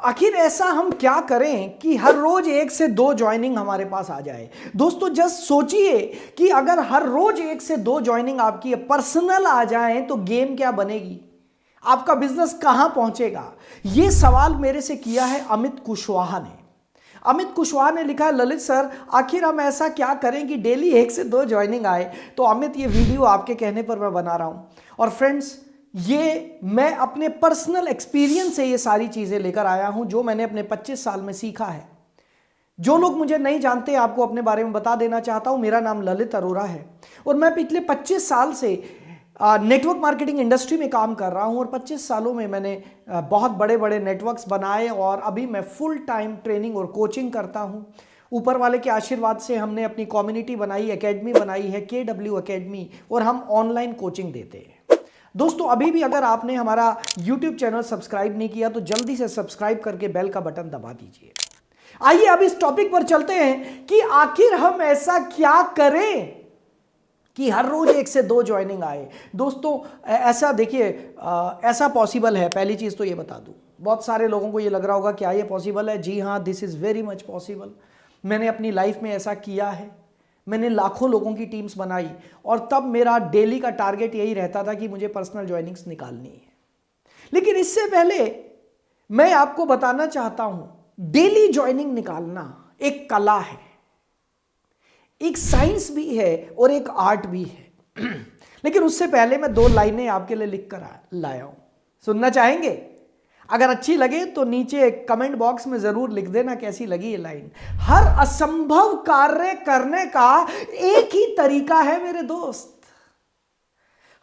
आखिर ऐसा हम क्या करें कि हर रोज 1 से 2 ज्वाइनिंग हमारे पास आ जाए। दोस्तों जस्ट सोचिए कि अगर हर रोज 1 से 2 ज्वाइनिंग आपकी पर्सनल आ जाए तो गेम क्या बनेगी, आपका बिजनेस कहां पहुंचेगा। यह सवाल मेरे से किया है अमित कुशवाहा ने। अमित कुशवाहा ने लिखा है, ललित सर आखिर हम ऐसा क्या करें कि डेली 1 से 2 ज्वाइनिंग आए। तो अमित ये वीडियो आपके कहने पर मैं बना रहा हूं और फ्रेंड्स ये मैं अपने पर्सनल एक्सपीरियंस से ये सारी चीजें लेकर आया हूं जो मैंने अपने 25 साल में सीखा है। जो लोग मुझे नहीं जानते आपको अपने बारे में बता देना चाहता हूं। मेरा नाम ललित अरोरा है और मैं पिछले 25 साल से नेटवर्क मार्केटिंग इंडस्ट्री में काम कर रहा हूं और 25 सालों में मैंने बहुत बड़े बड़े नेटवर्क्स बनाए और अभी मैं फुल टाइम ट्रेनिंग और कोचिंग करता हूं। ऊपर वाले के आशीर्वाद से हमने अपनी कम्युनिटी बनाई, एकेडमी बनाई है KW एकेडमी, और हम ऑनलाइन कोचिंग देते हैं। दोस्तों अभी भी अगर आपने हमारा YouTube चैनल सब्सक्राइब नहीं किया तो जल्दी से सब्सक्राइब करके बेल का बटन दबा दीजिए। आइए अब इस टॉपिक पर चलते हैं कि आखिर हम ऐसा क्या करें कि हर रोज 1 से 2 ज्वाइनिंग आए। दोस्तों ऐसा देखिए, ऐसा पॉसिबल है। पहली चीज तो ये बता दूं, बहुत सारे लोगों को ये लग रहा होगा क्या ये पॉसिबल है। जी हाँ, this is very much possible. मैंने अपनी लाइफ में ऐसा किया है। मैंने लाखों लोगों की टीम्स बनाई और तब मेरा डेली का टारगेट यही रहता था कि मुझे पर्सनल ज्वाइनिंग्स निकालनी है। लेकिन इससे पहले मैं आपको बताना चाहता हूं, डेली ज्वाइनिंग निकालना एक कला है, एक साइंस भी है और एक आर्ट भी है। लेकिन उससे पहले मैं 2 लाइनें आपके लिए लिख कर लाया हूं, सुनना चाहेंगे? अगर अच्छी लगे तो नीचे कमेंट बॉक्स में जरूर लिख देना कैसी लगी ये लाइन। हर असंभव कार्य करने का एक ही तरीका है मेरे दोस्त।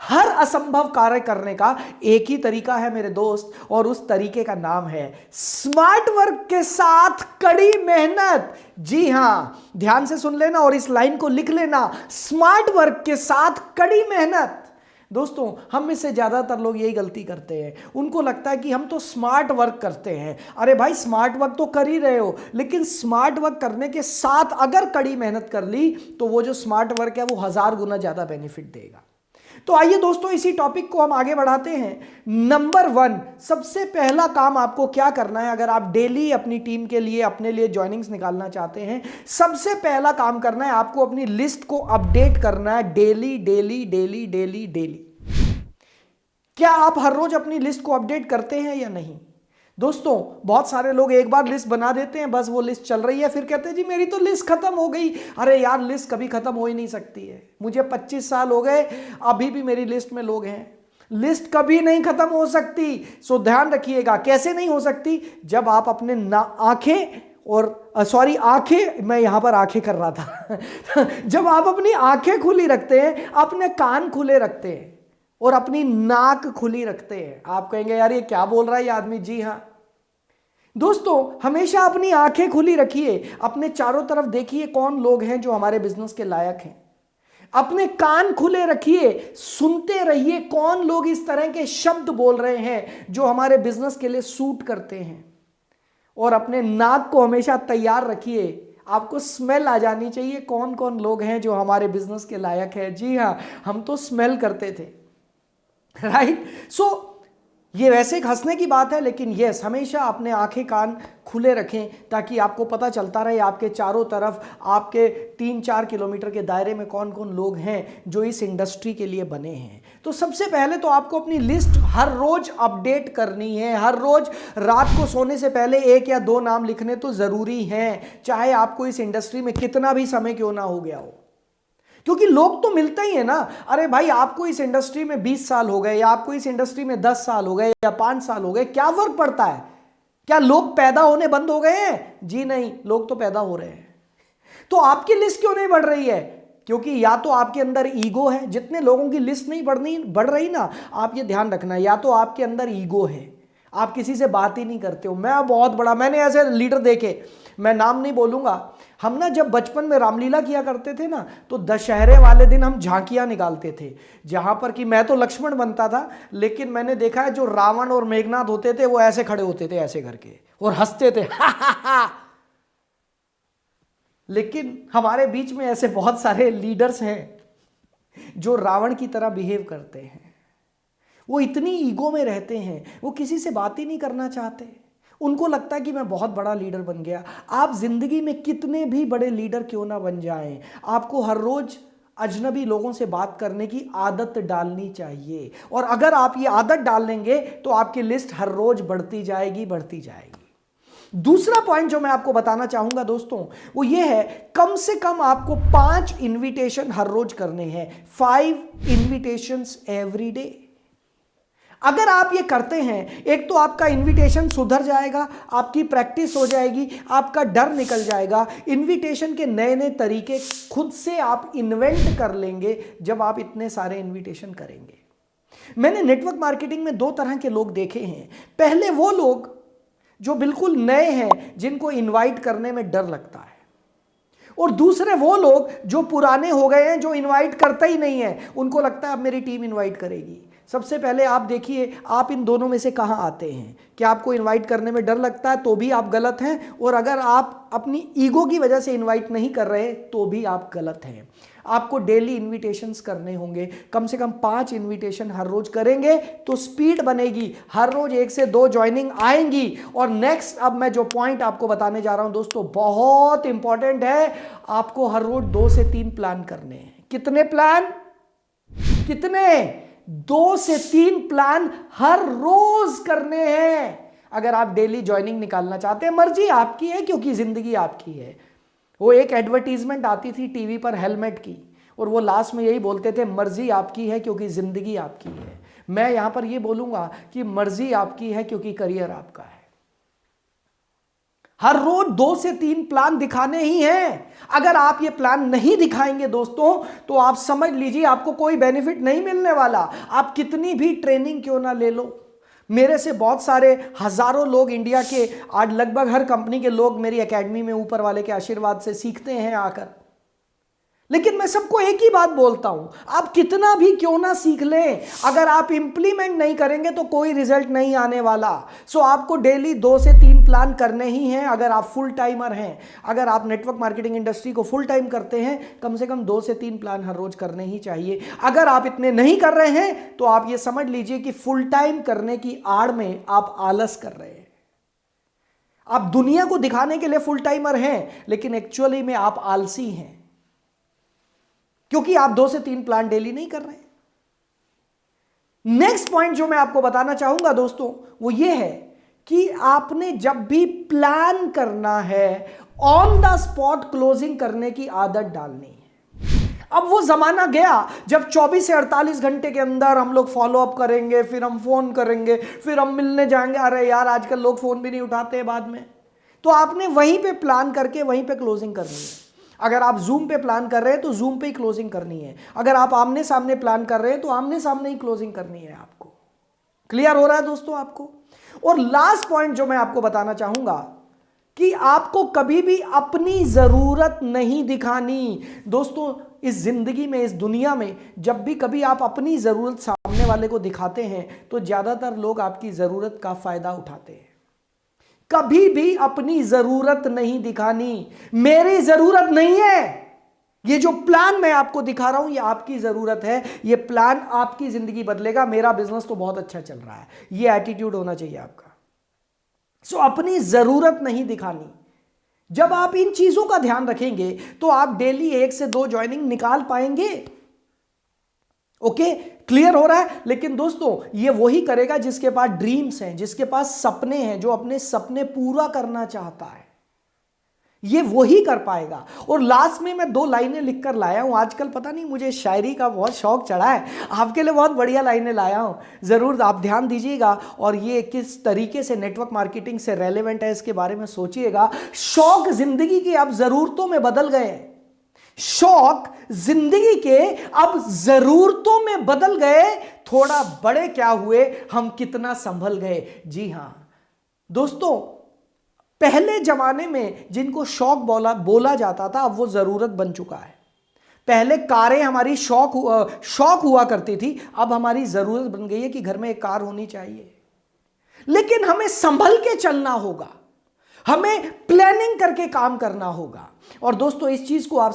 हर असंभव कार्य करने का एक ही तरीका है मेरे दोस्त, और उस तरीके का नाम है स्मार्ट वर्क के साथ कड़ी मेहनत। जी हां, ध्यान से सुन लेना और इस लाइन को लिख लेना, स्मार्ट वर्क के साथ कड़ी मेहनत। दोस्तों हम में से ज्यादातर लोग यही गलती करते हैं। उनको लगता है कि हम तो स्मार्ट वर्क करते हैं। अरे भाई, स्मार्ट वर्क तो कर ही रहे हो, लेकिन स्मार्ट वर्क करने के साथ अगर कड़ी मेहनत कर ली तो वो जो स्मार्ट वर्क है वो 1000 गुना ज्यादा बेनिफिट देगा। तो आइए दोस्तों इसी टॉपिक को हम आगे बढ़ाते हैं। नंबर 1, सबसे पहला काम आपको क्या करना है अगर आप डेली अपनी टीम के लिए, अपने लिए ज्वाइनिंग्स निकालना चाहते हैं। सबसे पहला काम करना है आपको अपनी लिस्ट को अपडेट करना है daily daily daily daily daily. क्या आप हर रोज अपनी लिस्ट को अपडेट करते हैं या नहीं? दोस्तों बहुत सारे लोग एक बार लिस्ट बना देते हैं, बस वो लिस्ट चल रही है, फिर कहते हैं जी मेरी तो लिस्ट खत्म हो गई। अरे यार, लिस्ट कभी खत्म हो ही नहीं सकती है। मुझे 25 साल हो गए, अभी भी मेरी लिस्ट में लोग हैं। लिस्ट कभी नहीं खत्म हो सकती। सो ध्यान रखिएगा। कैसे नहीं हो सकती? जब आप अपने आंखें और आंखें, मैं यहां पर आंखें कर रहा था जब आप अपनी आंखें खुली रखते हैं, अपने कान खुले रखते हैं और अपनी नाक खुली रखते हैं। आप कहेंगे यार ये क्या बोल रहा है ये आदमी। जी हां दोस्तों, हमेशा अपनी आंखें खुली रखिए, अपने चारों तरफ देखिए कौन लोग हैं जो हमारे बिजनेस के लायक हैं। अपने कान खुले रखिए, सुनते रहिए कौन लोग इस तरह के शब्द बोल रहे हैं जो हमारे बिजनेस के लिए सूट करते हैं। और अपने नाक को हमेशा तैयार रखिए, आपको स्मेल आ जानी चाहिए कौन कौन लोग हैं जो हमारे बिजनेस के लायक है। जी हां, हम तो स्मेल करते थे, राइट। सो ये वैसे एक हंसने की बात है, लेकिन यस, हमेशा अपने आंखें कान खुले रखें ताकि आपको पता चलता रहे आपके चारों तरफ, आपके 3-4 किलोमीटर के दायरे में कौन कौन लोग हैं जो इस इंडस्ट्री के लिए बने हैं। तो सबसे पहले तो आपको अपनी लिस्ट हर रोज अपडेट करनी है। हर रोज रात को सोने से पहले 1 या 2 नाम लिखने तो जरूरी हैं, चाहे आपको इस इंडस्ट्री में कितना भी समय क्यों ना हो गया हो, क्योंकि लोग तो मिलते ही है ना। अरे भाई, आपको इस इंडस्ट्री में 20 साल हो गए या आपको इस इंडस्ट्री में 10 साल हो गए या 5 साल हो गए, क्या फर्क पड़ता है? क्या लोग पैदा होने बंद हो गए हैं? जी नहीं, लोग तो पैदा हो रहे हैं। तो आपकी लिस्ट क्यों नहीं बढ़ रही है? क्योंकि या तो आपके अंदर ईगो है। जितने लोगों की लिस्ट नहीं बढ़ रही ना, आप ये ध्यान रखना, या तो आपके अंदर ईगो है, आप किसी से बात ही नहीं करते हो। मैं बहुत बड़ा, मैंने ऐसे लीडर देखे, मैं नाम नहीं बोलूंगा। हम ना जब बचपन में रामलीला किया करते थे ना, तो दशहरे वाले दिन हम झांकियां निकालते थे, जहां पर कि मैं तो लक्ष्मण बनता था, लेकिन मैंने देखा है जो रावण और मेघनाथ होते थे वो ऐसे खड़े होते थे, ऐसे करके, और हंसते थे लेकिन हमारे बीच में ऐसे बहुत सारे लीडर्स हैं जो रावण की तरह बिहेव करते हैं। वो इतनी ईगो में रहते हैं, वो किसी से बात ही नहीं करना चाहते। उनको लगता है कि मैं बहुत बड़ा लीडर बन गया। आप जिंदगी में कितने भी बड़े लीडर क्यों ना बन जाएं, आपको हर रोज अजनबी लोगों से बात करने की आदत डालनी चाहिए। और अगर आप ये आदत डाल लेंगे तो आपकी लिस्ट हर रोज बढ़ती जाएगी, बढ़ती जाएगी। दूसरा पॉइंट जो मैं आपको बताना चाहूंगा दोस्तों, वो ये है, कम से कम आपको 5 इनविटेशन हर रोज करने हैं। 5 इनविटेशंस एवरी डे। अगर आप ये करते हैं, एक तो आपका इनविटेशन सुधर जाएगा, आपकी प्रैक्टिस हो जाएगी, आपका डर निकल जाएगा। इनविटेशन के नए नए तरीके खुद से आप इन्वेंट कर लेंगे जब आप इतने सारे इनविटेशन करेंगे। मैंने नेटवर्क मार्केटिंग में 2 तरह के लोग देखे हैं। पहले वो लोग जो बिल्कुल नए हैं, जिनको इनवाइट करने में डर लगता है, और दूसरे वो लोग जो पुराने हो गए हैं, जो इनवाइट करते ही नहीं है, उनको लगता है अब मेरी टीम इनवाइट करेगी। सबसे पहले आप देखिए, आप इन दोनों में से कहां आते हैं। क्या आपको इनवाइट करने में डर लगता है तो भी आप गलत हैं, और अगर आप अपनी ईगो की वजह से इनवाइट नहीं कर रहे तो भी आप गलत हैं। आपको डेली इनविटेशंस करने होंगे, कम से कम 5 इनविटेशन हर रोज करेंगे तो स्पीड बनेगी, हर रोज 1 से 2 ज्वाइनिंग आएंगी। और नेक्स्ट, अब मैं जो पॉइंट आपको बताने जा रहा हूं दोस्तों, बहुत इंपॉर्टेंट है। आपको हर रोज 2 से 3 प्लान करने हैं। कितने प्लान? कितने? 2 से 3 प्लान हर रोज करने हैं अगर आप डेली ज्वाइनिंग निकालना चाहते हैं। मर्जी आपकी है क्योंकि जिंदगी आपकी है। वो एक एडवर्टीजमेंट आती थी टीवी पर हेलमेट की, और वो लास्ट में यही बोलते थे, मर्जी आपकी है क्योंकि जिंदगी आपकी है। मैं यहां पर ये बोलूंगा कि मर्जी आपकी है क्योंकि करियर आपका है। हर रोज 2 से 3 प्लान दिखाने ही हैं। अगर आप ये प्लान नहीं दिखाएंगे दोस्तों, तो आप समझ लीजिए आपको कोई बेनिफिट नहीं मिलने वाला। आप कितनी भी ट्रेनिंग क्यों ना ले लो। मेरे से बहुत सारे हजारों लोग इंडिया के, आज लगभग हर कंपनी के लोग मेरी एकेडमी में ऊपर वाले के आशीर्वाद से सीखते हैं आकर। लेकिन मैं सबको एक ही बात बोलता हूं, आप कितना भी क्यों ना सीख लें, अगर आप इंप्लीमेंट नहीं करेंगे तो कोई रिजल्ट नहीं आने वाला। सो आपको डेली 2 से 3 प्लान करने ही हैं। अगर आप फुल टाइमर हैं, अगर आप नेटवर्क मार्केटिंग इंडस्ट्री को फुल टाइम करते हैं, कम से कम 2 से 3 प्लान हर रोज करने ही चाहिए। अगर आप इतने नहीं कर रहे हैं तो आप ये समझ लीजिए कि फुल टाइम करने की आड़ में आप आलस कर रहे हैं। आप दुनिया को दिखाने के लिए फुल टाइमर हैं, लेकिन एक्चुअली में आप आलसी हैं, क्योंकि आप 2 से 3 प्लान डेली नहीं कर रहे हैं। नेक्स्ट पॉइंट जो मैं आपको बताना चाहूंगा दोस्तों, वो ये है कि आपने जब भी प्लान करना है, ऑन द स्पॉट क्लोजिंग करने की आदत डालनी है। अब वो जमाना गया जब 24 से 48 घंटे के अंदर हम लोग फॉलो अप करेंगे, फिर हम फोन करेंगे, फिर हम मिलने जाएंगे। अरे यार, आजकल लोग फोन भी नहीं उठाते हैं बाद में। तो आपने वहीं पे प्लान करके वहीं पे क्लोजिंग करनी है। अगर आप जूम पे प्लान कर रहे हैं तो जूम पे ही क्लोजिंग करनी है। अगर आप आमने सामने प्लान कर रहे हैं तो आमने सामने ही क्लोजिंग करनी है आपको। क्लियर हो रहा है दोस्तों आपको? और लास्ट पॉइंट जो मैं आपको बताना चाहूंगा कि आपको कभी भी अपनी जरूरत नहीं दिखानी। दोस्तों, इस जिंदगी में, इस दुनिया में, जब भी कभी आप अपनी जरूरत सामने वाले को दिखाते हैं तो ज्यादातर लोग आपकी जरूरत का फायदा उठाते हैं। कभी भी अपनी जरूरत नहीं दिखानी। मेरी जरूरत नहीं है, ये जो प्लान मैं आपको दिखा रहा हूं ये आपकी जरूरत है। ये प्लान आपकी जिंदगी बदलेगा। मेरा बिजनेस तो बहुत अच्छा चल रहा है, ये एटीट्यूड होना चाहिए आपका। सो अपनी जरूरत नहीं दिखानी। जब आप इन चीजों का ध्यान रखेंगे तो आप डेली 1 से 2 ज्वाइनिंग निकाल पाएंगे। ओके, क्लियर हो रहा है? लेकिन दोस्तों, ये वही करेगा जिसके पास ड्रीम्स हैं, जिसके पास सपने हैं, जो अपने सपने पूरा करना चाहता है, ये वही कर पाएगा। और लास्ट में मैं 2 लाइनें लिखकर लाया हूं। आजकल पता नहीं मुझे शायरी का बहुत शौक चढ़ा है, आपके लिए बहुत बढ़िया लाइनें लाया हूं, जरूर आप ध्यान दीजिएगा। और ये किस तरीके से नेटवर्क मार्केटिंग से रेलेवेंट है इसके बारे में सोचिएगा। शौक जिंदगी की अब जरूरतों में बदल गए। शौक जिंदगी के अब जरूरतों में बदल गए। थोड़ा बड़े क्या हुए, हम कितना संभल गए। जी हां दोस्तों, पहले जमाने में जिनको शौक बोला जाता था, अब वो जरूरत बन चुका है। पहले कारें हमारी शौक हुआ करती थी, अब हमारी जरूरत बन गई है कि घर में एक कार होनी चाहिए। लेकिन हमें संभल के चलना होगा, हमें प्लानिंग करके काम करना होगा। और दोस्तों, इस चीज को आप